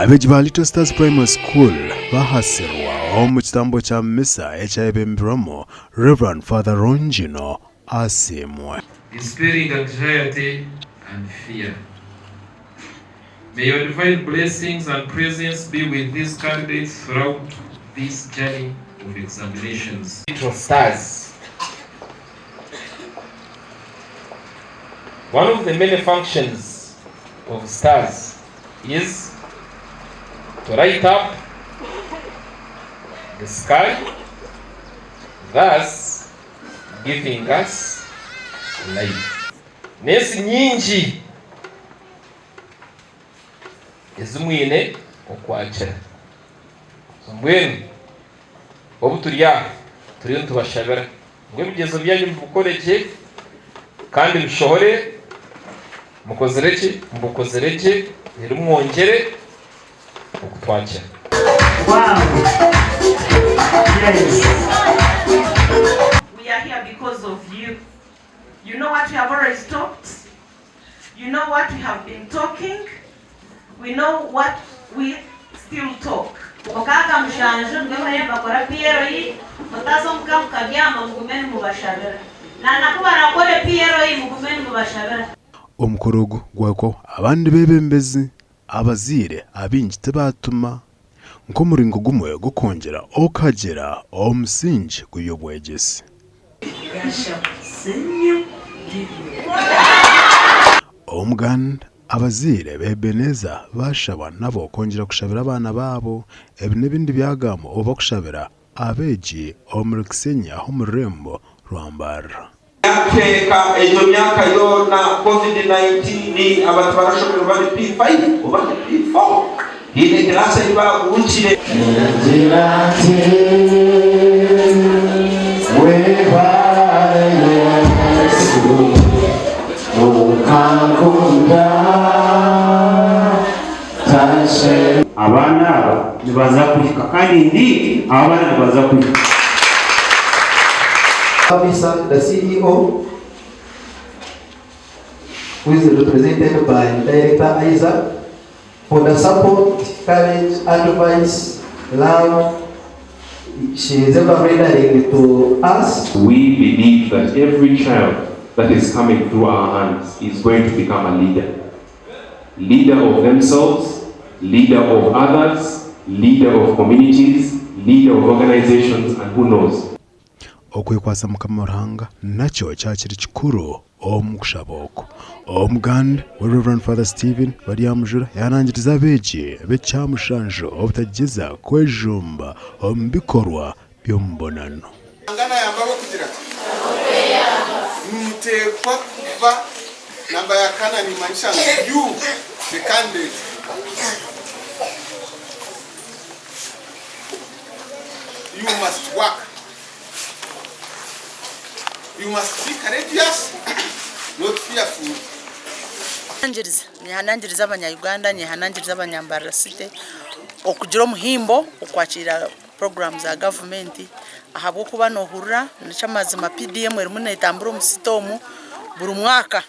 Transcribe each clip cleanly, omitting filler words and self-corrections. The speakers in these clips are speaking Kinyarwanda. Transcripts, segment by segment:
abeegi ba Little Stars Primary School bahasirwa mu kitambo kya misa ekyayebemberamu Reverend Father Rongino asimwe. Dispelling anxiety and fear. May your divine blessings and presence be with these candidates throughout this journey of examinations. Little Stars. One of the many functions of stars is to light up the sky, thus giving us life. Nesi nyingi ezimwine okwakira. Mbwenu obu turiyo ntubashabira ngo ebigezo byanyu mubukoreki kandi bishohore mukozereki rero mwongere okutwakira. Wow. Yes. We are here because of you. You know what we have already talked. You know what we have been talking. We know what we still talk. Okaka mushanju ngomene bakora piero yi mutazo mukamuka byama mugumene mubashabira. Na nakuba nakore piero yi mugumene mubashabira. Omukorogo gwako abandi bebembezi abazire abingi tebatuma nko muringo gumwe gukongera okagera omusingi guyobwegyese. Yaashaba senyo Omuganda abazire bebeneza bashabwa nabo kongera kushabira abana babo ebinebindi byagamo oba kushabira abeegi omuri Kisenya omurembo Rwampara. Yakeka ejo myaka yona COVID-19 abantu barashobora bali P5 oba P4 ile klase ibagukire abana aba nibaza kuhika kandi ndi abana nibaza kuhika. The CEO, who is represented by Director Isaac, for the support, courage, advice, love she is ever rendering to us. We believe that every child that is coming through our hands is going to become a leader. Leader of themselves, leader of others, leader of communities, leader of organizations, and who knows. Okwekwasa mukamuranga nakyo cyakiri kikuru omukushaboko. Omuganda wa Reverend Father Stephen Baryamujura yanangiriza abeegi becyamushanju obutageza kwejumba omubikorwa byombonano. Angana yambabo kugira mutekwa kuva namba ya kana ni manisha you the candidate. You must work. You must be courageous, not fearful. Nihanangiriza abanya-Uganda, nihanangiriza abanya-Mbarara City okugira omuhimbo okwakira programs za government ahabwo kuba nohurira n'ekyamazima PDM erimu netambura omu sitomu buri mwaka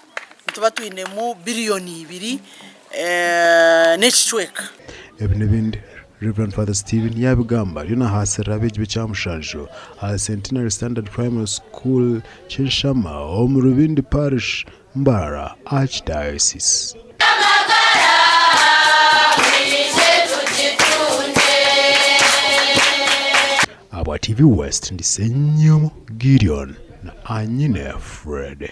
tuba twinemu biliyoni 2 n'ekicweka. Ebi n'ebindi Reverend Father Stephen yabigamba yona hasira abeegi becyamushanju Centenary Standard Primary School Chinshama omurubindi parish Mbarara Archdiocese. Abwa TV West ndi Senyo Gideon na Anyine Fred.